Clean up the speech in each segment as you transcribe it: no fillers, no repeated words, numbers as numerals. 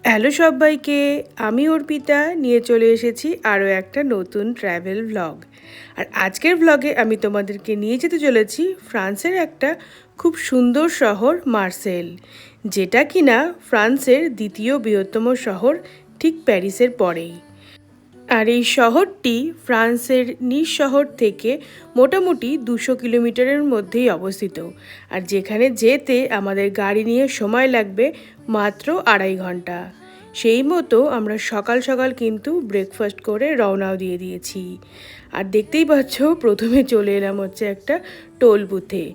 Hello সবাইকে, আমি অর্পিতা নিয়ে চলে এসেছি আরও একটা নতুন ট্র্যাভেল ভ্লগ। আর আজকের ভ্লগে আমি তোমাদেরকে নিয়ে যেতে চলেছি ফ্রান্সের একটা খুব সুন্দর শহর মার্সেল, যেটা কিনা ফ্রান্সের দ্বিতীয় বৃহত্তম শহর, ঠিক প্যারিসের পরেই। আর এই শহরটি ফ্রান্সের নিজ শহর থেকে মোটামুটি 200 কিলোমিটারের মধ্যেই অবস্থিত। আর যেখানে যেতে আমাদের গাড়ি নিয়ে সময় লাগবে মাত্র 2.5 ঘন্টা। সেই মতো আমরা সকাল সকাল কিন্তু ব্রেকফাস্ট করে রওনাও দিয়ে দিয়েছি। আর দেখতেই পাচ্ছ, প্রথমে চলে এলাম হচ্ছে একটা টোল বুথে।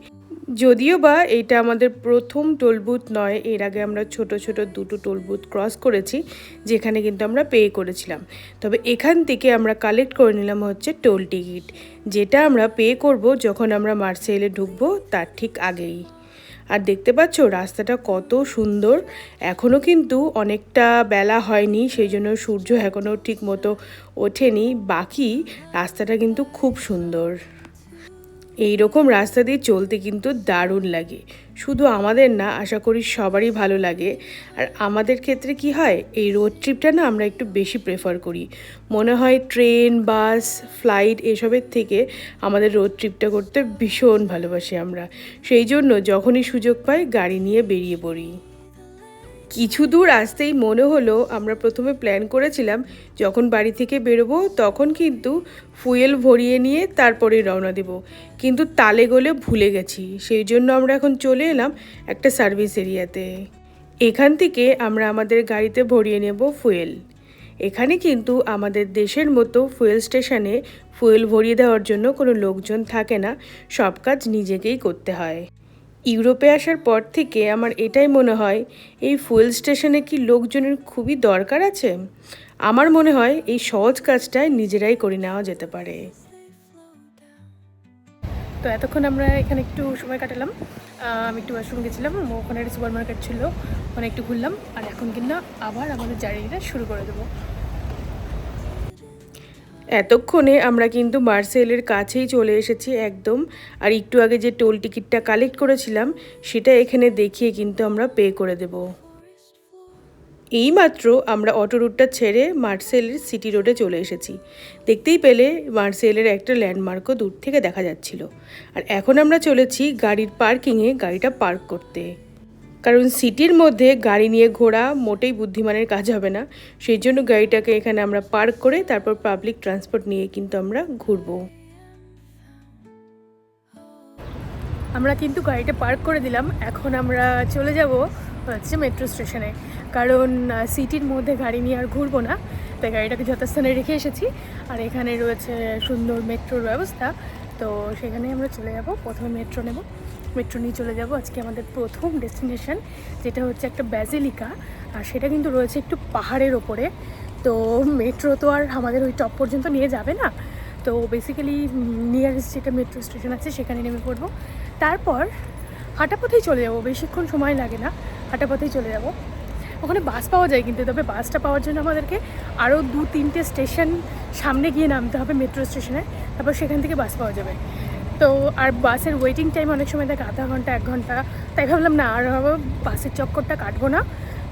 যদিও বা এটা আমাদের প্রথম টোল বুথ নয়, এর আগে আমরা ছোট ছোট দুটো টোল বুথ ক্রস করেছি, যেখানে কিন্তু আমরা পে করেছিলাম। তবে এখান থেকে আমরা কালেক্ট করে নিলাম হচ্ছে টোল টিকিট, যেটা আমরা পে করব যখন আমরা মার্সেইলে ঢুকবো তার ঠিক আগেই। আর দেখতে পাচ্ছ রাস্তাটা কত সুন্দর। এখনও কিন্তু অনেকটা বেলা হয়নি, সেই জন্য সূর্য এখনও ঠিক মতো ওঠেনি। বাকি রাস্তাটা কিন্তু খুব সুন্দর। এই রকম রাস্তা দিয়ে চলতে কিন্তু দারুণ লাগে। শুধু আমাদের না, আশা করি সবারই ভালো লাগে। আর আমাদের ক্ষেত্রে কি হয়, এই রোড ট্রিপটা না আমরা একটু বেশি প্রেফার করি। মনে হয় ট্রেন, বাস, ফ্লাইট এসবের থেকে আমাদের রোড ট্রিপটা করতে ভীষণ ভালোবাসি আমরা। সেই জন্য যখনই সুযোগ পাই গাড়ি নিয়ে বেরিয়ে পড়ি। কিছু দূর আসতেই মনে হলো, আমরা প্রথমে প্ল্যান করেছিলাম যখন বাড়ি থেকে বেরোবো তখন কিন্তু ফুয়েল ভরিয়ে নিয়ে তারপরে রওনা দেব, কিন্তু তালে গলে ভুলে গেছি। সেই জন্য আমরা এখন চলে এলাম একটা সার্ভিস এরিয়াতে। এখান থেকে আমরা আমাদের গাড়িতে ভরিয়ে নেব ফুয়েল। এখানে কিন্তু আমাদের দেশের মতো ফুয়েল স্টেশনে ফুয়েল ভরিয়ে দেওয়ার জন্য কোনো লোকজন থাকে না, সব কাজ নিজেকেই করতে হয়। ইউরোপে আসার পর থেকে আমার এটাই মনে হয়, এই ফুয়েল স্টেশনে কি লোকজনের খুবই দরকার আছে? আমার মনে হয় এই সহজ কাজটাই নিজেরাই করে নেওয়া যেতে পারে। তো এতক্ষণ আমরা এখানে একটু সময় কাটালাম। আমি একটু ওয়াশরুম গেছিলাম, ওখানে একটা সুপার মার্কেট ছিল, ওখানে একটু ঘুরলাম। আর এখন কিন্তু আবার আমাদের জার্নিটা শুরু করে দেবো। এতক্ষণে আমরা কিন্তু মার্সেইলের কাছেই চলে এসেছি একদম। আর একটু আগে যে টোল টিকিটটা কালেক্ট করেছিলাম সেটা এখানে দেখিয়ে কিন্তু আমরা পে করে দেব। এইমাত্র আমরা অটো রুটটা ছেড়ে মার্সেইলের সিটি রোডে চলে এসেছি। দেখতেই পেলে মার্সেইলের একটা ল্যান্ডমার্কও দূর থেকে দেখা যাচ্ছিল। আর এখন আমরা চলেছি গাড়ির পার্কিংয়ে গাড়িটা পার্ক করতে, কারণ সিটির মধ্যে গাড়ি নিয়ে ঘোরা মোটেই বুদ্ধিমানের কাজ হবে না। সেই জন্য গাড়িটাকে এখানে আমরা পার্ক করে তারপর পাবলিক ট্রান্সপোর্ট নিয়ে কিন্তু আমরা ঘুরবো। আমরা কিন্তু গাড়িটা পার্ক করে দিলাম। এখন আমরা চলে যাব হচ্ছে মেট্রো স্টেশনে, কারণ সিটির মধ্যে গাড়ি নিয়ে আর ঘুরবো না, তাই গাড়িটাকে যথাস্থানে রেখে এসেছি। আর এখানে রয়েছে সুন্দর মেট্রোর ব্যবস্থা, তো সেখানে আমরা চলে যাব। প্রথমে মেট্রো নেব, মেট্রো নিয়ে চলে যাব আজকে আমাদের প্রথম ডেস্টিনেশন, যেটা হচ্ছে একটা ব্যাজিলিকা। আর সেটা কিন্তু রয়েছে একটু পাহাড়ের ওপরে। তো মেট্রো তো আর আমাদের ওই টপ পর্যন্ত নিয়ে যাবে না, তো বেসিক্যালি নিয়ারেস্ট যেটা মেট্রো স্টেশন আছে সেখানে নেমে পড়বো। তারপর হাঁটাপথেই চলে যাব, বেশিক্ষণ সময় লাগে না, হাঁটাপথেই চলে যাব। ওখানে বাস পাওয়া যায় কিন্তু, তবে বাসটা পাওয়ার জন্য আমাদেরকে আরও 2-3টে স্টেশন সামনে গিয়ে নামতে হবে মেট্রো স্টেশনে, তারপর সেখান থেকে বাস পাওয়া যাবে। তো আর বাসের ওয়েটিং টাইম অনেক সময় থাকে আধা ঘন্টা 1 ঘন্টা, তাই ভাবলাম না আর বাসের চক্করটা কাটবো না,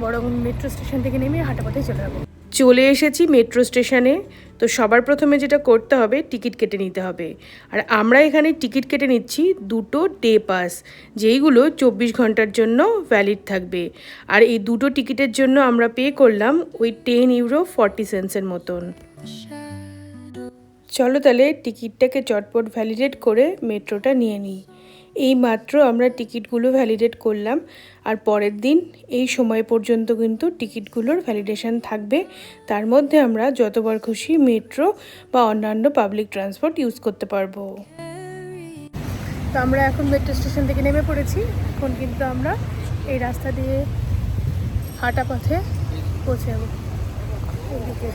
বরং মেট্রো স্টেশন থেকে নেমে হাঁটাপথেই চলে যাবো। চলে এসেছি মেট্রো স্টেশনে। তো সবার প্রথমে যেটা করতে হবে, টিকিট কেটে নিতে হবে। আর আমরা এখানে টিকিট কেটে নিচ্ছি দুটো ডে পাস, যেইগুলো 24 ঘন্টার জন্য ভ্যালিড থাকবে। আর এই দুটো টিকিটের জন্য আমরা পে করলাম ওই 10 ইউরো 40 সেন্টসের মতন। চলো তাহলে টিকিটটাকে চটপট ভ্যালিডেট করে মেট্রোটা নিয়ে নিই। এই মাত্র আমরা টিকিটগুলো ভ্যালিডেট করলাম, আর পরের দিন এই সময় পর্যন্ত কিন্তু টিকিটগুলোর ভ্যালিডেশন থাকবে। তার মধ্যে আমরা যতবার খুশি মেট্রো বা অন্যান্য পাবলিক ট্রান্সপোর্ট ইউজ করতে পারবো। তো আমরা এখন মেট্রো স্টেশন থেকে নেমে পড়েছি। এখন কিন্তু আমরা এই রাস্তা দিয়ে হাঁটা পথে পৌঁছে যাবো। এদিকে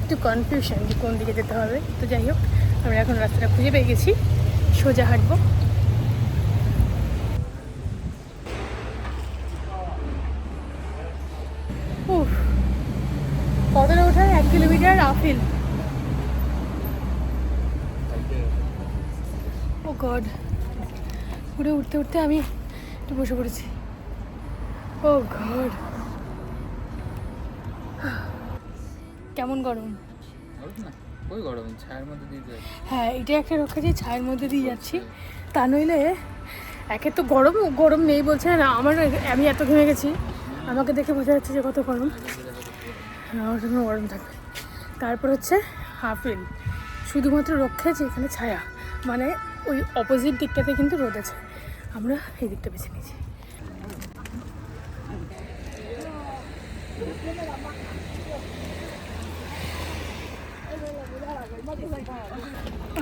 একটু কনফিউশন যে কোন দিকে যেতে হবে, তো যাই হোক আমরা এখন রাস্তাটা খুঁজে পেয়ে গেছি, সোজা হাঁটবো। কতটা ওঠায়? 1 কিলোমিটার আপিল। ও গড, উঠে উঠতে উঠতে আমি একটু বসে পড়েছি। ও গড, কেমন গরম? গরম না, ওই গরম ছায়ের মধ্যে দিয়ে যায়। হ্যাঁ, এটা একটা রক্ষা যে ছায়ের মধ্যে দিয়ে যাচ্ছি, তা নইলে একে তো গরম গরম নেই বলছে না, আমি এত ঘেমে গেছি, আমাকে দেখে বোঝা যাচ্ছে যে কত গরম। আমার জন্য গরম থাকবে। তারপর হচ্ছে আপেল, শুধুমাত্র রক্ষা যে এখানে ছায়া, মানে ওই অপোজিট দিকটাতে কিন্তু রোদ আছে, আমরা এই দিকটা বেছে নিয়েছি।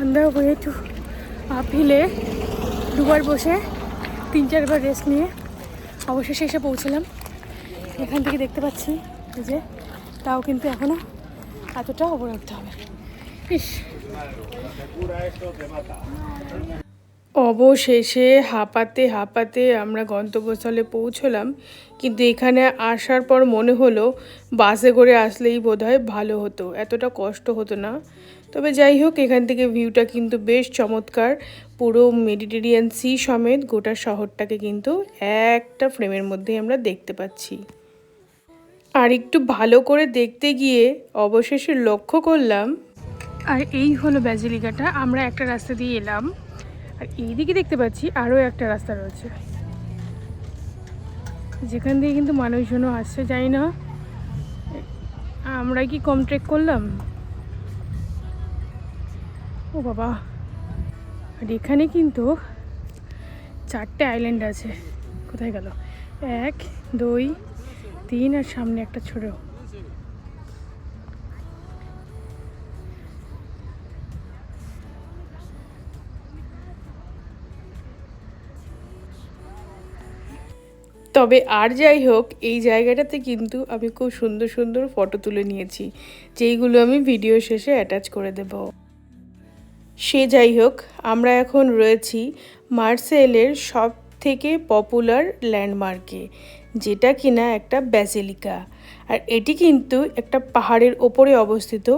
On the way to আপিলে দুবার বসে 3-4 বার রেস্ট নিয়ে অবশেষে এসে পৌঁছলাম। এখান থেকে দেখতে পাচ্ছি যে তাও কিন্তু এখনও এতটা ওপরে উঠতে হবে। ইস, অবশেষে হাঁপাতে হাঁপাতে আমরা গন্তব্যস্থলে পৌঁছলাম, কিন্তু এখানে আসার পর মনে হলো বাসে করে আসলেই বোধহয় ভালো হতো, এতটা কষ্ট হতো না। তবে যাই হোক, এখান থেকে ভিউটা কিন্তু বেশ চমৎকার, পুরো মেডিটেরিয়ান সি সমেত গোটা শহরটাকে কিন্তু একটা ফ্রেমের মধ্যেই আমরা দেখতে পাচ্ছি। আর একটু ভালো করে দেখতে গিয়ে অবশেষে লক্ষ্য করলাম, আর এই হলো ব্যাজিলিকাটা। আমরা একটা রাস্তা দিয়ে এলাম, আর এইদিকে দেখতে পাচ্ছি আরও একটা রাস্তা রয়েছে, যেখান দিয়ে কিন্তু মানুষজনও আসছে। জানি না আমরা কি কম ট্রেক করলাম। ও বাবা, আর এখানে কিন্তু 4টে আইল্যান্ড আছে। কোথায় গেল? 1, 2, 3 আর সামনে একটা ছোট। তবে আর যাই হোক, এই জায়গাটাতে কিন্তু আমি খুব সুন্দর সুন্দর ফটো তুলে নিয়েছি, যেইগুলো আমি ভিডিও শেষে অ্যাটাচ করে দেব। সে যাই হোক, আমরা এখন রয়েছি মার্সেইলের সব থেকে পপুলার ল্যান্ডমার্কে, যেটা কিনা একটা ব্যাসিলিকা। আর এটি কিন্তু একটা পাহাড়ের ওপরে অবস্থিত,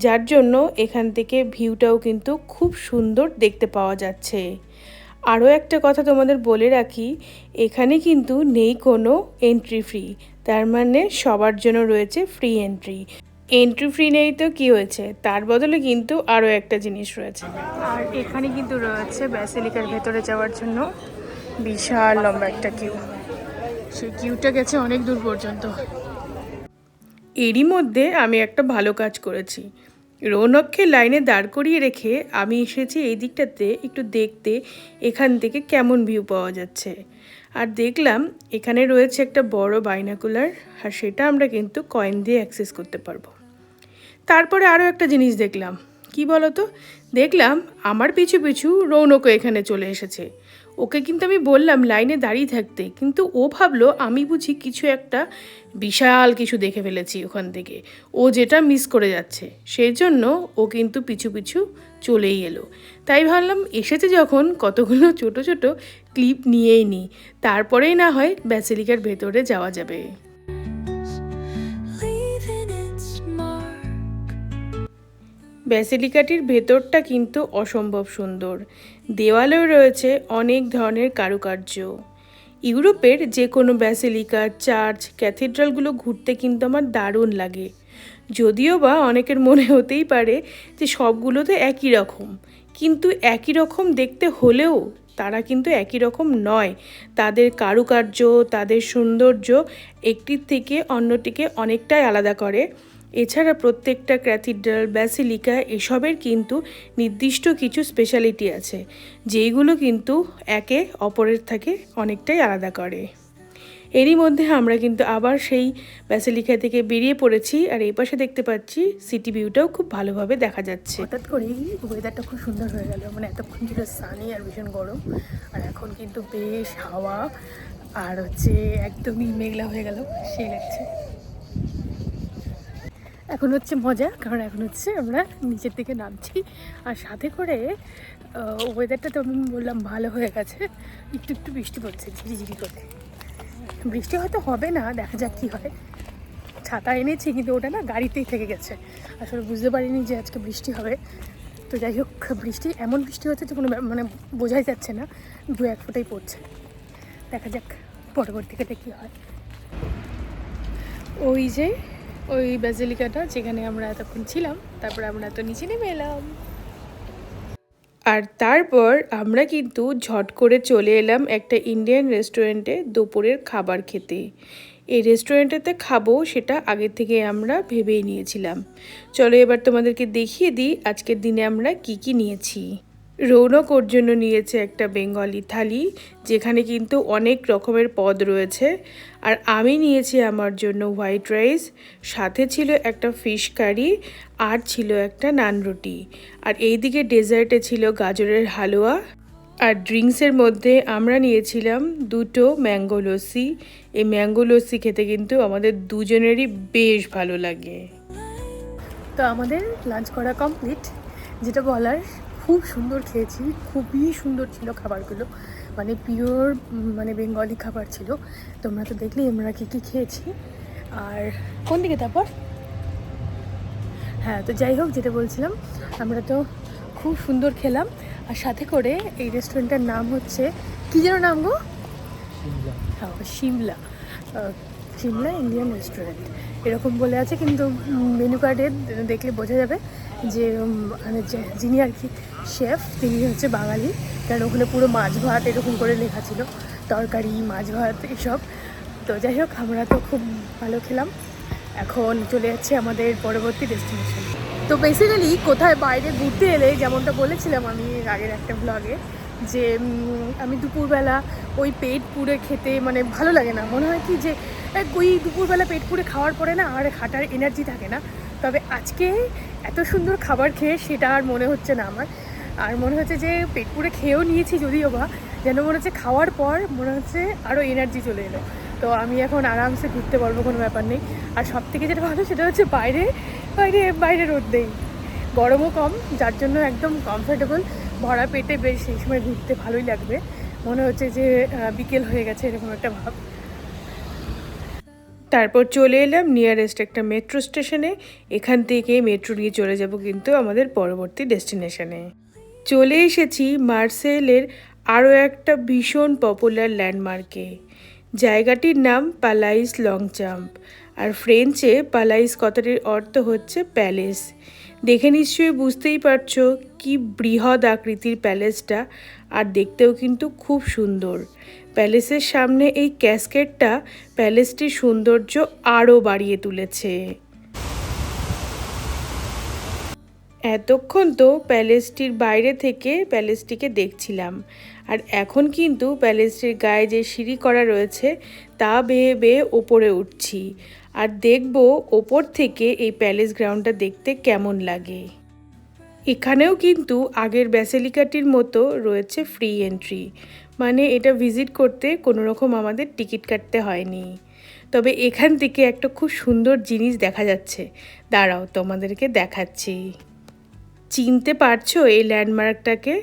যার জন্য এখান থেকে ভিউটাও কিন্তু খুব সুন্দর দেখতে পাওয়া যাচ্ছে। আরও একটা কথা তোমাদের বলে রাখি, এখানে কিন্তু নেই কোনো এন্ট্রি ফি, তার মানে সবার জন্য রয়েছে ফ্রি এন্ট্রি। এন্ট্রি ফ্রি নেই তো কি হয়েছে, তার বদলে কিন্তু আরও একটা জিনিস রয়েছে। আর এখানে কিন্তু রয়েছে ব্যাসিলিকার ভেতরে যাওয়ার জন্য বিশাল লম্বা একটা কিউ। সেই কিউটা গেছে অনেক দূর পর্যন্ত। এরই মধ্যে আমি একটা ভালো কাজ করেছি, রৌনককে লাইনে দাঁড় করিয়ে রেখে আমি এসেছি এই দিকটাতে একটু দেখতে এখান থেকে কেমন ভিউ পাওয়া যাচ্ছে। আর দেখলাম এখানে রয়েছে একটা বড় বাইনাকুলার, আর সেটা আমরা কিন্তু কয়েন দিয়ে অ্যাক্সেস করতে পারবো। তারপরে আরও একটা জিনিস দেখলাম, কি বলতো, দেখলাম আমার পিছু পিছু রৌনকও এখানে চলে এসেছে। ওকে কিন্তু আমি বললাম লাইনে দাঁড়িয়ে থাকতে, কিন্তু ও ভাবলো আমি বুঝি কিছু একটা বিশাল কিছু দেখে ফেলেছি ওখান থেকে, ও যেটা মিস করে যাচ্ছে, সেই জন্য ও কিন্তু পিছু পিছু চলেই এলো। তাই ভাবলাম এসেছে যখন কতগুলো ছোট ছোট ক্লিপ নিয়েই নিই, তারপরেই না হয় ব্যাসিলিকার ভেতরে যাওয়া যাবে। ব্যাসিলিকাটির ভেতরটা কিন্তু অসম্ভব সুন্দর, দেওয়ালেও রয়েছে অনেক ধরনের কারুকার্য। ইউরোপের যে কোনো ব্যাসিলিকা, চার্চ, ক্যাথিড্রালগুলো ঘুরতে কিন্তু আমার দারুণ লাগে। যদিও বা অনেকের মনে হতেই পারে যে সবগুলো তো একই রকম, কিন্তু একই রকম দেখতে হলেও তারা কিন্তু একই রকম নয়। তাদের কারুকার্য, তাদের সৌন্দর্য একটির থেকে অন্যটিকে অনেকটাই আলাদা করে। এছাড়া প্রত্যেকটা ক্যাথিড্রাল, ব্যাসিলিকা এসবের কিন্তু নির্দিষ্ট কিছু স্পেশালিটি আছে, যেইগুলো কিন্তু একে অপরের থেকে অনেকটাই আলাদা করে। এরই মধ্যে আমরা কিন্তু আবার সেই ব্যাসিলিকা থেকে বেরিয়ে পড়েছি, আর এই পাশে দেখতে পাচ্ছি সিটি ভিউটাও খুব ভালোভাবে দেখা যাচ্ছে। হঠাৎ করেই ওয়েদারটা খুব সুন্দর হয়ে গেল, মানে এতক্ষণ ছিল সানি আর ভীষণ গরম, আর এখন কিন্তু বেশ হাওয়া, আর হচ্ছে একদমই মেঘলা হয়ে গেল, সেই লাগছে। এখন হচ্ছে মজা, কারণ এখন হচ্ছে আমরা নিচের দিকে নামছি, আর সাথে করে ওয়েদারটা তো আমি বললাম ভালো হয়ে গেছে, একটু একটু বৃষ্টি পড়ছে ঝিরিঝিরি করে। বৃষ্টি হয়তো হবে না, দেখা যাক কী হয়। ছাতা এনেছি কিন্তু ওটা না গাড়িতেই থেকে গেছে, আসলে বুঝতে পারিনি যে আজকে বৃষ্টি হবে। তো যাই হোক, বৃষ্টি এমন বৃষ্টি হচ্ছে যে কোনো মানে বোঝাই যাচ্ছে না, 2-1 ফোঁটাই পড়ছে। দেখা যাক পরবর্তীকালে কী হয়। ওই যে ওই ব্যাসিলিকাটা যেখানে আমরা এতক্ষণ ছিলাম, তারপরে আমরা তো নিচে নেমে এলাম। আর তারপর আমরা কিন্তু ঝট করে চলে এলাম একটা ইন্ডিয়ান রেস্টুরেন্টে দুপুরের খাবার খেতে। এই রেস্টুরেন্টেতে খাবো সেটা আগে থেকে আমরা ভেবেই নিয়েছিলাম। চলো এবার তোমাদেরকে দেখিয়ে দিই আজকের দিনে আমরা কি কি নিয়েছি। রৌনক ওর জন্য নিয়েছে একটা বেঙ্গলি থালি, যেখানে কিন্তু অনেক রকমের পদ রয়েছে। আর আমি নিয়েছি আমার জন্য হোয়াইট রাইস, সাথে ছিল একটা ফিশ কারি, আর ছিল একটা নান রুটি। আর এইদিকে ডেজার্টে ছিল গাজরের হালুয়া। আর ড্রিঙ্কসের মধ্যে আমরা নিয়েছিলাম দুটো ম্যাঙ্গো লস্যি। এই ম্যাঙ্গো লস্যি খেতে কিন্তু আমাদের দুজনেরই বেশ ভালো লাগে। তো আমাদের লাঞ্চ করা কমপ্লিট। যেটা বলার, খুব সুন্দর খেয়েছি, খুবই সুন্দর ছিল খাবারগুলো, মানে পিওর মানে বেঙ্গলি খাবার ছিল। তোমরা তো দেখলেই আমরা কী কী খেয়েছি। আর কোন দিকে তারপর, হ্যাঁ, তো যাই হোক, যেটা বলছিলাম, আমরা তো খুব সুন্দর খেলাম। আর সাথে করে এই রেস্টুরেন্টের নাম হচ্ছে, কী যেন নাম গো? হ্যাঁ, সিমলা, সিমলা ইন্ডিয়ান রেস্টুরেন্ট এরকম বলে আছে, কিন্তু মেনু কার্ডে দেখলে বোঝা যাবে যে মানে যিনি আর কি শেফ, তিনি হচ্ছে বাঙালি। কারণ ওখানে পুরো মাছ ভাত এরকম করে লেখা ছিল, তরকারি, মাছ ভাত এসব। তো যাই হোক, আমরা তো খুব ভালো খেলাম। এখন চলে যাচ্ছে আমাদের পরবর্তী ডেস্টিনেশন। তো বেসিক্যালি কোথায় বাইরে ঘুরতে এলে, যেমনটা বলেছিলাম আমি আগের একটা ব্লগে, যে আমি দুপুরবেলা ওই পেট পুড়ে খেতে মানে ভালো লাগে না। মনে হয় কি যে ওই দুপুরবেলা পেট পুড়ে খাওয়ার পরে না আর হাঁটার এনার্জি থাকে না। তবে আজকে এত সুন্দর খাবার খেয়ে সেটা আর মনে হচ্ছে না আমার। আর মনে হচ্ছে যে পেট পুড়ে খেয়েও নিয়েছি যদিও বা, যেন মনে হচ্ছে খাওয়ার পর মনে হচ্ছে আরও এনার্জি চলে এলো। তো আমি এখন আরামসে ঘুরতে পারবো, কোনো ব্যাপার নেই। আর সব থেকে যেটা ভালো সেটা হচ্ছে বাইরে বাইরে বাইরে রোদ নেই, গরমও কম, যার জন্য একদম কমফোর্টেবল। ভরা পেটে বেশ সেই সময় ঘুরতে ভালোই লাগবে। মনে হচ্ছে যে বিকেল হয়ে গেছে, এরকম একটা ভাব। তারপর চলে এলাম নিয়ারেস্ট একটা মেট্রো স্টেশনে। এখান থেকে মেট্রো নিয়ে চলে যাব কিন্তু আমাদের পরবর্তী ডেস্টিনেশনে। চলে এসেছি মার্সেলের আরও একটা ভীষণ পপুলার ল্যান্ডমার্কে। জায়গাটির নাম পালাইস লংচাম্প। আর ফ্রেঞ্চে পালাইস কথাটির অর্থ হচ্ছে প্যালেস। দেখে নিশ্চয়ই বুঝতেই পারছো কি বৃহৎ আকৃতির প্যালেসটা, আর দেখতেও কিন্তু খুব সুন্দর। প্যালেসের সামনে এই ক্যাসকেটটা প্যালেসটির সৌন্দর্য আরও বাড়িয়ে তুলেছে। এতক্ষণ তো প্যালেসটির বাইরে থেকে প্যালেসটিকে দেখছিলাম, আর এখন কিন্তু প্যালেসটির গায়ে যে সিঁড়ি করা রয়েছে তা বেয়ে বেয়ে ওপরে উঠছি, আর দেখব ওপর থেকে এই প্যালেস গ্রাউন্ডটা দেখতে কেমন লাগে। এখানেও কিন্তু আগের ব্যাসিলিকাটির মতো রয়েছে ফ্রি এন্ট্রি, মানে এটা ভিজিট করতে কোনো রকম আমাদের টিকিট কাটতে হয়নি। তবে এখান থেকে একটা খুব সুন্দর জিনিস দেখা যাচ্ছে, দাঁড়াও তোমাদেরকে দেখাচ্ছি। চিনতে পারছো এই ল্যান্ডমার্কটাকে?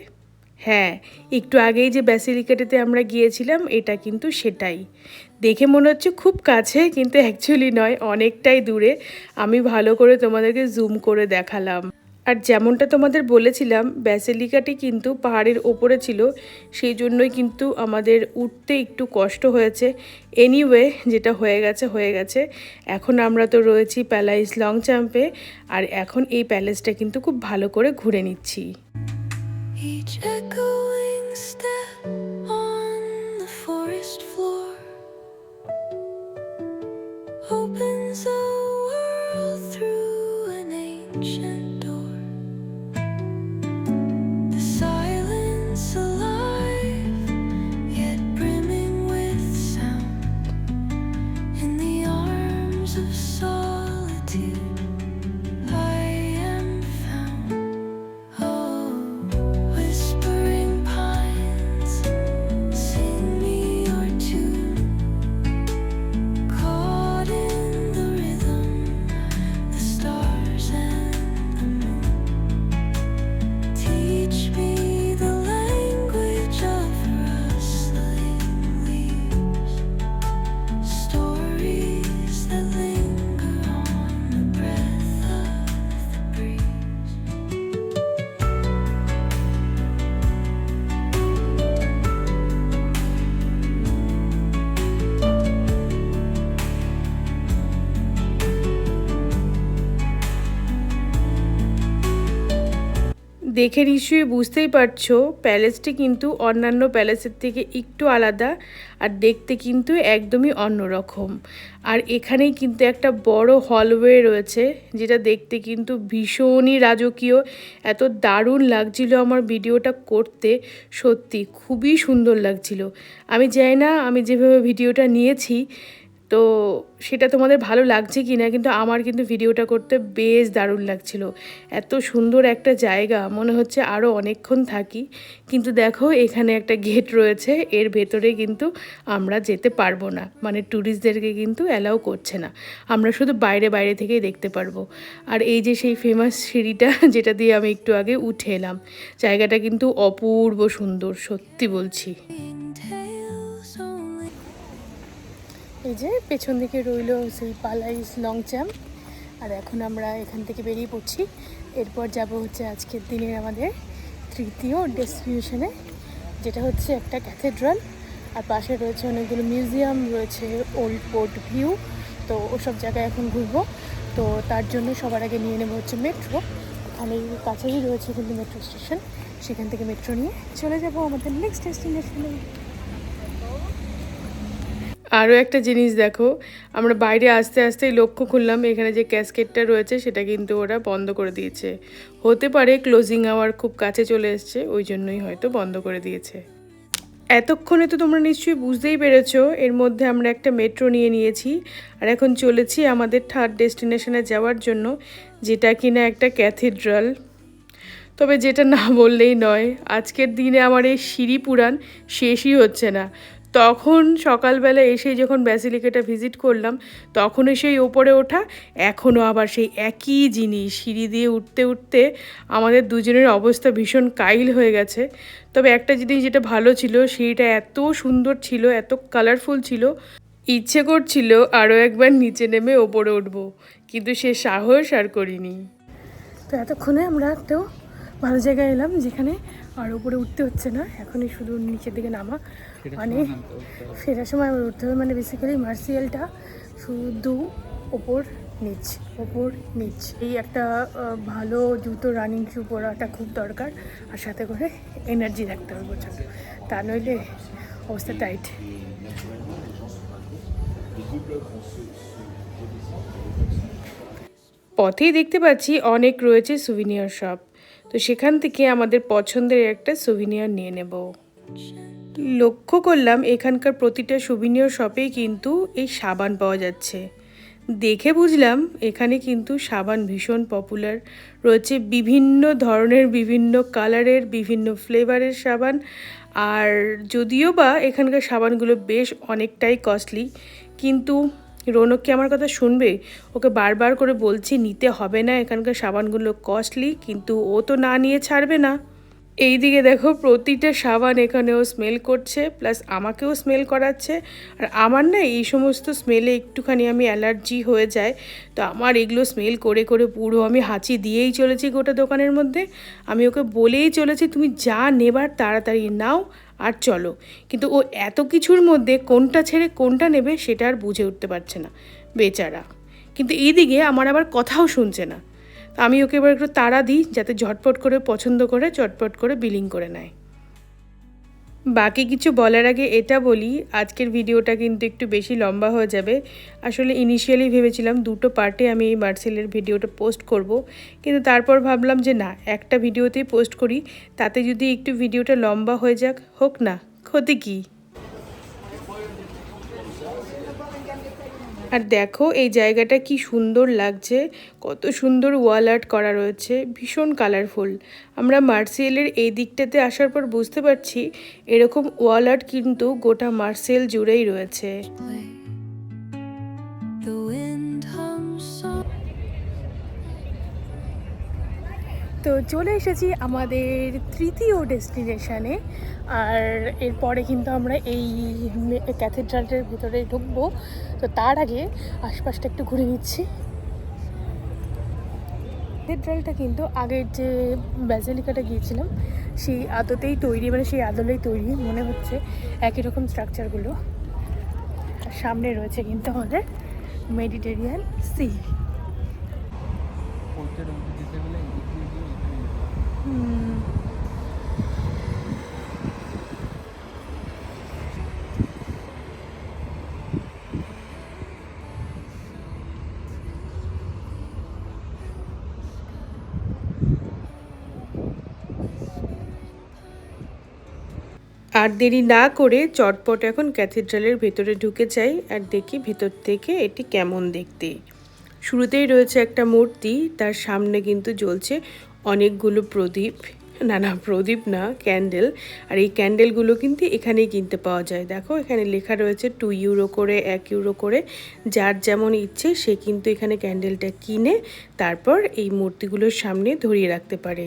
হ্যাঁ, একটু আগেই যে ব্যাসিলিকাটাতে আমরা গিয়েছিলাম এটা কিন্তু সেটাই। দেখে মনে হচ্ছে খুব কাছে, কিন্তু অ্যাকচুয়ালি নয়, অনেকটাই দূরে। আমি ভালো করে তোমাদেরকে জুম করে দেখালাম। আর যেমনটা তোমাদের বলেছিলাম, ব্যাসিলিকাটি কিন্তু পাহাড়ের ওপরে ছিল, সেই জন্যই কিন্তু আমাদের উঠতে একটু কষ্ট হয়েছে। এনিওয়ে, যেটা হয়ে গেছে হয়ে গেছে। এখন আমরা তো রয়েছি প্যালাইস লংচাম্পে, আর এখন এই প্যালেসটা কিন্তু খুব ভালো করে ঘুরে নিচ্ছি। Each echoing step on the forest floor opens a world through an ancient door. The silence alive, yet brimming with sound. In the arms of solitude, I am found. Oh, whispering pines, sing me your tune. Caught in the rhythm, the stars and the moon. Teach me the language of rustling leaves, stories that linger দেখে নিশ্চয়ই বুঝতেই পারছো প্যালেসটি কিন্তু অন্যান্য প্যালেসের থেকে একটু আলাদা আর দেখতে কিন্তু একদমই অন্যরকম। আর এখানেই কিন্তু একটা বড় হলওয়ে রয়েছে যেটা দেখতে কিন্তু ভীষণই রাজকীয়। এত দারুণ লাগছিল আমার ভিডিওটা করতে, সত্যি খুবই সুন্দর লাগছিল। আমি জানি না আমি যেভাবে ভিডিওটা নিয়েছি তো সেটা তোমাদের ভালো লাগছে কি না, কিন্তু আমার কিন্তু ভিডিওটা করতে বেশ দারুণ লাগছিল। এত সুন্দর একটা জায়গা, মনে হচ্ছে আরও অনেকক্ষণ থাকি। কিন্তু দেখো এখানে একটা গেট রয়েছে, এর ভেতরে কিন্তু আমরা যেতে পারবো না, মানে ট্যুরিস্টদেরকে কিন্তু অ্যালাউ করছে না, আমরা শুধু বাইরে বাইরে থেকেই দেখতে পারবো। আর এই যে সেই ফেমাস সিঁড়িটা যেটা দিয়ে আমি একটু আগে উঠে এলাম, জায়গাটা কিন্তু অপূর্ব সুন্দর, সত্যি বলছি। tales only. এই যে পেছন দিকে রইলো সেই পালাইস লংচাম। আর এখন আমরা এখান থেকে বেরিয়ে পড়ছি। এরপর যাব হচ্ছে আজকের দিনের আমাদের তৃতীয় ডেস্টিনেশনে, যেটা হচ্ছে একটা ক্যাথেড্রাল। আর পাশে রয়েছে অনেকগুলো মিউজিয়াম, রয়েছে ওল্ড পোর্ট ভিউ। তো ওসব জায়গায় এখন ঘুরবো। তো তার জন্য সবার আগে নিয়ে নেবো হচ্ছে মেট্রো। এখানেই কাছেই রয়েছে কিন্তু মেট্রো স্টেশন, সেখান থেকে মেট্রো নিয়ে চলে যাব আমাদের নেক্সট ডেস্টিনেশনে। আরও একটা জিনিস দেখো, আমরা বাইরে আস্তে আস্তেই লক্ষ্য করলাম এখানে যে ক্যাসকেটটা রয়েছে সেটা কিন্তু ওরা বন্ধ করে দিয়েছে। হতে পারে ক্লোজিং আওয়ার খুব কাছে চলে এসছে, ওই জন্যই হয়তো বন্ধ করে দিয়েছে। এতক্ষণে তো তোমরা নিশ্চয়ই বুঝতেই পেরেছো এর মধ্যে আমরা একটা মেট্রো নিয়ে নিয়েছি আর এখন চলেছি আমাদের থার্ড ডেস্টিনেশনে যাওয়ার জন্য, যেটা কিনা একটা ক্যাথেড্রাল। তবে যেটা না বললেই নয়, আজকের দিনে আমার এই সিঁড়ি পুরাণ শেষই হচ্ছে না। তখন সকালবেলা এসে যখন ব্যাসিলিকাটা ভিজিট করলাম তখনও সেই ওপরে ওঠা, এখনও আবার সেই একই জিনিস, সিঁড়ি দিয়ে উঠতে উঠতে আমাদের দুজনের অবস্থা ভীষণ কাইল হয়ে গেছে। তবে একটা জিনিস যেটা ভালো ছিল, সিঁড়িটা এত সুন্দর ছিল, এত কালারফুল ছিল, ইচ্ছে করছিল আরও একবার নিচে নেমে ওপরে উঠবো, কিন্তু সে সাহস আর করিনি। তো এতক্ষণে আমরা একটু ভালো জায়গায় এলাম যেখানে আর উপরে উঠতে হচ্ছে না, এখনই শুধু নিচের দিকে নামা। মানে ফেরার সময় আবার উঠতে হবে, মানে বেসিক্যালি মার্সিয়ালটা শুধু ওপর নিচ ওপর নিচ। এই একটা ভালো জুতো, রানিং শু পরাটা খুব দরকার, আর সাথে করে এনার্জি রাখতে হবে প্রচণ্ড, তা নইলে অবস্থা টাইট। পথেই দেখতে পাচ্ছি অনেক রয়েছে সুভিনিয়ার শপ, তো সেখান থেকে আমাদের পছন্দের একটা সুভিনিয়ার নিয়ে নেব। লক্ষ্য করলাম এখানকার প্রতিটা সুভিনিয়ার শপেই কিন্তু এই সাবান পাওয়া যাচ্ছে। দেখে বুঝলাম এখানে কিন্তু সাবান ভীষণ পপুলার, রয়েছে বিভিন্ন ধরনের, বিভিন্ন কালারের, বিভিন্ন ফ্লেভারের সাবান। আর যদিও বা এখানকার সাবানগুলো বেশ অনেকটাই কস্টলি, কিন্তু রৌনক কি আমার কথা শুনবে? ওকে বারবার করে বলছি নিতে হবে না, এখানকার সাবানগুলো কস্টলি, কিন্তু ও তো না নিয়ে ছাড়বে না। এইদিকে দেখো প্রতিটা সাবান এখানেও স্মেল করছে, প্লাস আমাকেও স্মেল করাচ্ছে। আর আমার না এই সমস্ত স্মেলে একটুখানি আমি অ্যালার্জি হয়ে যায়, তো আমার এগুলো স্মেল করে করে পুরো আমি হাঁচি দিয়েই চলেছি গোটা দোকানের মধ্যে। আমি ওকে বলেই চলেছি তুমি যা নেবার তাড়াতাড়ি নাও আর চলো, কিন্তু ও এত কিছুর মধ্যে কোনটা ছেড়ে কোনটা নেবে সেটা আর বুঝে উঠতে পারছে না বেচারা। কিন্তু এইদিকে আমার আবার কথাও শুনছে না, আমি ওকে এবার একটু তাড়া দিই যাতে ঝটপট করে পছন্দ করে চটপট করে বিলিং করে নেয়। বাকি কিছু বলার আগে এটা বলি, আজকের ভিডিওটা কিন্তু একটু বেশি লম্বা হয়ে যাবে। আসলে ইনিশিয়ালি ভেবেছিলাম দুটো পার্টে আমি এই মার্সেলের ভিডিওটা পোস্ট করব, কিন্তু তারপর ভাবলাম যে না, একটা ভিডিওতেই পোস্ট করি, তাতে যদি একটু ভিডিওটা লম্বা হয়ে যাক, হোক না, ক্ষতি কী। আর দেখো এই জায়গাটা কি সুন্দর লাগছে, কত সুন্দর ওয়াল আর্ট করা রয়েছে, ভীষণ কালারফুল। আমরা মার্সেলের এই দিকটাতে আসার পর বুঝতে পারছি এরকম ওয়াল আর্ট কিন্তু গোটা মার্সেল জুড়েই রয়েছে। The wind hums soft. তো চলে এসেছি আমাদের তৃতীয় ডেস্টিনেশনে, আর এরপরে কিন্তু আমরা এই ক্যাথেড্রালটার ভিতরে ঢুকবো। তো তার আগে আশপাশটা একটু ঘুরে নিচ্ছি। ক্যাথেড্রালটা কিন্তু আগের যে ব্যাসিলিকাটা গিয়েছিলাম সেই আদতেই তৈরি, মানে সেই আদলেই তৈরি মনে হচ্ছে, একই রকম স্ট্রাকচারগুলো। আর সামনে রয়েছে কিন্তু আমাদের মেডিটেরিয়ান সি। আর দেরি না করে চটপট এখন ক্যাথিড্রালের ভেতরে ঢুকে যাই আর দেখি ভেতর থেকে এটি কেমন দেখতে। শুরুতেই রয়েছে একটা মূর্তি, তার সামনে কিন্তু জ্বলছে অনেকগুলো প্রদীপ, না প্রদীপ না, ক্যান্ডেল। আর এই ক্যান্ডেলগুলো কিন্তু এখানেই কিনতে পাওয়া যায়। দেখো এখানে লেখা রয়েছে 2 ইউরো করে, 1 ইউরো করে, যার যেমন ইচ্ছে সে কিন্তু এখানে ক্যান্ডেলটা কিনে তারপর এই মূর্তিগুলোর সামনে ধরিয়ে রাখতে পারে।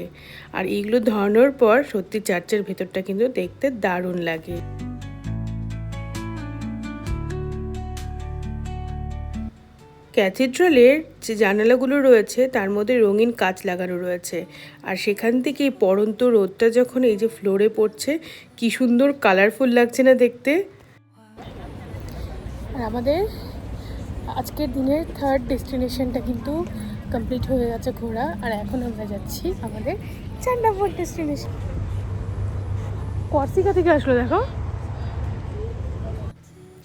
আর এইগুলো ধরানোর পর সত্যি চার্চের ভেতরটা কিন্তু দেখতে দারুণ লাগে। ক্যাথিড্রালের যে জানালাগুলো রয়েছে তার মধ্যে রঙিন কাঁচ লাগানো রয়েছে, আর সেখান থেকে এই পড়ন্ত রোদটা যখন এই যে ফ্লোরে পড়ছে কি সুন্দর কালারফুল লাগছে না দেখতে। আর আমাদের আজকের দিনের 3rd ডেস্টিনেশনটা কিন্তু কমপ্লিট হয়ে গেছে ঘোরা। আর এখন আমরা যাচ্ছি আমাদের 4 নম্বর ডেস্টিনেশন। কর্সিকা থেকে আসলো দেখো।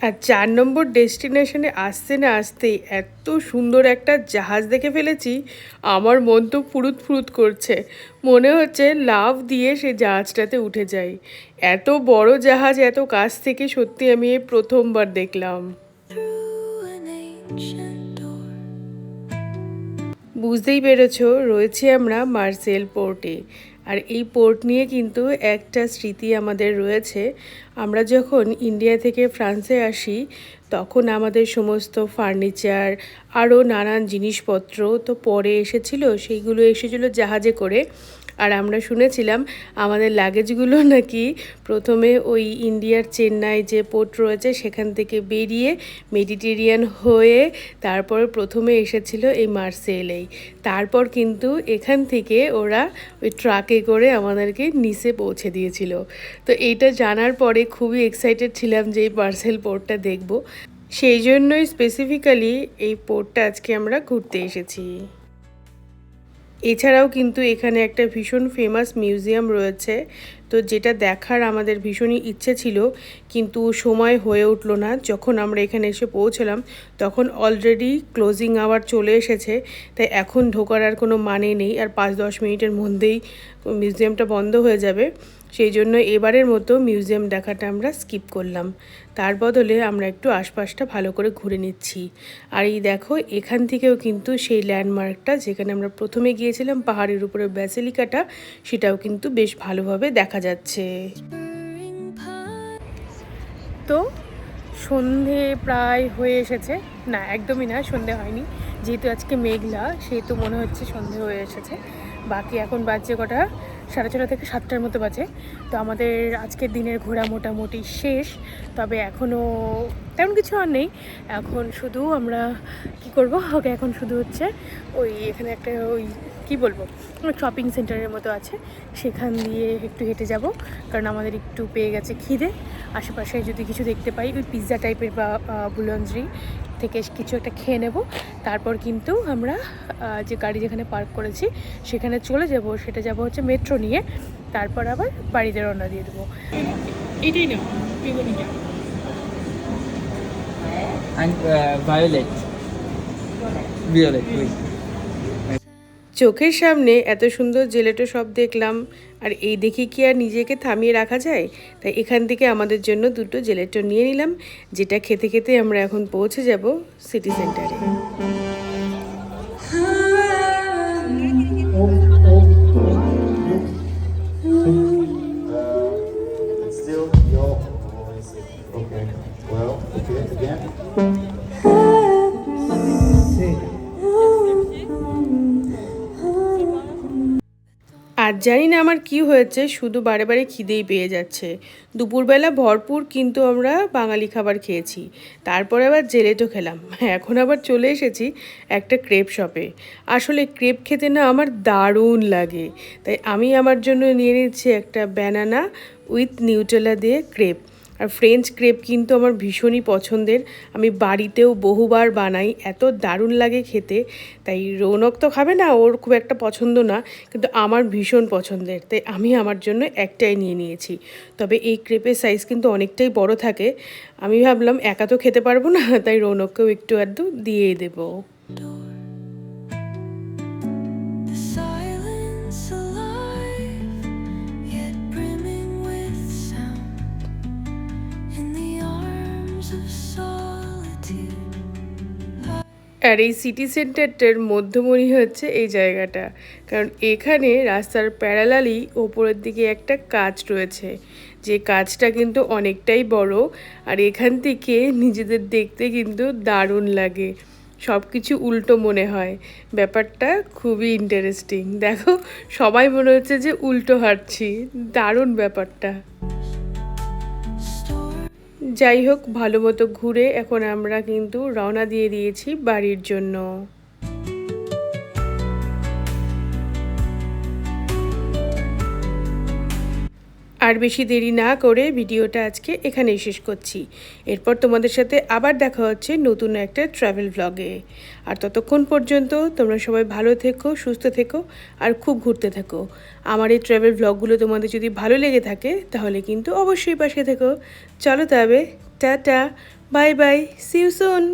আর 4 নম্বর ডেস্টিনেশনে আসতে না আসতেই এত সুন্দর একটা জাহাজ দেখে ফেলেছি, আমার মন তো ফুরুত ফুরুত করছে। মনে হচ্ছে লাফ দিয়ে সেই জাহাজটাতে উঠে যাই। এত বড় জাহাজ এত কাছ থেকে সত্যি আমি এই প্রথমবার দেখলাম। through an ancient door. বুঝতেই পেরেছো, রয়েছি আমরা মার্সেল পোর্টে। আর এই পোর্ট নিয়ে কিন্তু একটা স্মৃতি আমাদের রয়েছে। আমরা যখন ইন্ডিয়া থেকে ফ্রান্সে আসি তখন আমাদের সমস্ত ফার্নিচার আরও নানান জিনিসপত্র তো পরে এসেছিল, সেইগুলো এসেছিলো জাহাজে করে। আর আমরা শুনেছিলাম আমাদের লাগেজগুলো নাকি প্রথমে ওই ইন্ডিয়ার চেন্নাই যে পোর্ট রয়েছে সেখান থেকে বেরিয়ে মেডিটেরিয়ান হয়ে তারপর প্রথমে এসেছিল এই মার্সেলেই। তারপর কিন্তু এখান থেকে ওরা ওই ট্রাকে করে আমাদেরকে নিচে পৌঁছে দিয়েছিল। তো এইটা জানার পরে খুবই এক্সাইটেড ছিলাম যে এই মার্সেল পোর্টটা দেখব। সেই জন্যই স্পেসিফিক্যালি এই পোর্টটা আজকে আমরা ঘুরতে এসেছি। এছাড়াও কিন্তু এখানে একটা ভীষণ ফেমাস মিউজিয়াম রয়েছে, তো যেটা দেখার আমাদের ভীষণই ইচ্ছে ছিল কিন্তু সময় হয়ে উঠলো না। যখন আমরা এখানে এসে পৌঁছলাম তখন অলরেডি ক্লোজিং আওয়ার চলে এসেছে, তাই এখন ঢোকার আর কোনো মানে নেই। আর 5-10 মিনিটের মধ্যেই মিউজিয়ামটা বন্ধ হয়ে যাবে। সেই জন্য এবারের মতো মিউজিয়াম দেখাটা আমরা স্কিপ করলাম। তার বদলে আমরা একটু আশপাশটা ভালো করে ঘুরে নিচ্ছি। আর এই দেখো এখান থেকেও কিন্তু সেই ল্যান্ডমার্কটা যেখানে আমরা প্রথমে গিয়েছিলাম পাহাড়ের উপরে ব্যাসিলিকাটা, সেটাও কিন্তু বেশ ভালোভাবে দেখা যাচ্ছে। Spurring pine. তো সন্ধে প্রায় হয়ে এসেছে, না একদমই না, সন্ধে হয়নি। যেহেতু আজকে মেঘলা সেহেতু মনে হচ্ছে সন্ধে হয়ে এসেছে। বাকি এখন বাজছে কটা, 6:30 থেকে 7টার মতো বাজে। তো আমাদের আজকের দিনের ঘোরা মোটামুটি শেষ, তবে এখনও তেমন কিছু আর নেই। এখন শুধু আমরা কি করব, ওকে এখন শুধু হচ্ছে ওই এখানে একটা ওই কি বলবো শপিং সেন্টারের মতো আছে, সেখান দিয়ে একটু হেঁটে যাব, কারণ আমাদের একটু পেয়ে গেছে খিদে। আশেপাশে যদি কিছু দেখতে পাই ওই পিৎজা টাইপের বা বুলঞ্জরি থেকে কিছু একটা খেয়ে নেব। তারপর কিন্তু আমরা যে গাড়ি যেখানে পার্ক করেছি সেখানে চলে যাব, সেটা যাব হচ্ছে মেট্রো নিয়ে। তারপর আবার বাড়িতে রওনা দিয়ে দেবো। এটাই না And violet. Violet, wait. চোখের সামনে এত সুন্দর জেলেটো সব দেখলাম, আর এই দেখে কি আর নিজেকে থামিয়ে রাখা যায়? তাই এখান থেকে আমাদের জন্য 2টো জেলেটো নিয়ে নিলাম, যেটা খেতে খেতে আমরা এখন পৌঁছে যাব সিটি সেন্টারে। It's still your voice. Okay. Well, okay, again. আর জানি না আমার কি হয়েছে, শুধু বারে বারে খিদেই পেয়ে যাচ্ছে। দুপুরবেলা ভরপুর কিন্তু আমরা বাঙালি খাবার খেয়েছি, তারপরে আবার জেলেটো খেলাম। এখন আবার চলে এসেছি একটা ক্রেপ শপে। আসলে ক্রেপ খেতে না আমার দারুণ লাগে, তাই আমি আমার জন্য নিয়ে নিচ্ছি একটা ব্যানানা উইথ নিউটেলা দিয়ে ক্রেপ। আর ফ্রেঞ্চ ক্রেপ কিন্তু আমার ভীষণই পছন্দের, আমি বাড়িতেও বহুবার বানাই, এত দারুণ লাগে খেতে। তাই রৌনক তো খাবে না, ওর খুব একটা পছন্দ না, কিন্তু আমার ভীষণ পছন্দের, তাই আমি আমার জন্য একটাই নিয়ে নিয়েছি। তবে এই ক্রেপের সাইজ কিন্তু অনেকটাই বড় থাকে, আমি ভাবলাম একা তো খেতে পারবো না, তাই রৌনককেও একটু আধটু দিয়েই দেবো। The silence alive, yet brimming with sound. In the arms of solitude. আর এই সিটি সেন্টারটার মধ্যমণি হচ্ছে এই জায়গাটা, কারণ এখানে রাস্তার প্যারালালি ওপরের দিকে একটা কাঁচ রয়েছে, যে কাঁচটা কিন্তু অনেকটাই বড়, আর এখান থেকে নিজেদের দেখতে কিন্তু দারুণ লাগে, সব কিছু উল্টো মনে হয়, ব্যাপারটা খুবই ইন্টারেস্টিং। দেখো সবাই মনে হচ্ছে যে উল্টো হাঁটছি, দারুণ ব্যাপারটা। যাই হোক, ভালো মতো ঘুরে এখন আমরা কিন্তু রওনা দিয়ে দিয়েছি বাড়ির জন্য। আর বেশি দেরি না করে ভিডিওটা আজকে এখানেই শেষ করছি। এরপর তোমাদের সাথে আবার দেখা হচ্ছে নতুন একটা ট্রাভেল ব্লগে। আর ততক্ষণ পর্যন্ত তোমরা সবাই ভালো থেকো, সুস্থ থেকো, আর খুব ঘুরতে থেকো। আমার এই ট্রাভেল ব্লগগুলো তোমাদের যদি ভালো লেগে থাকে তাহলে কিন্তু অবশ্যই পাশে থেকো। চলো তবে, tata, bye bye, see you soon.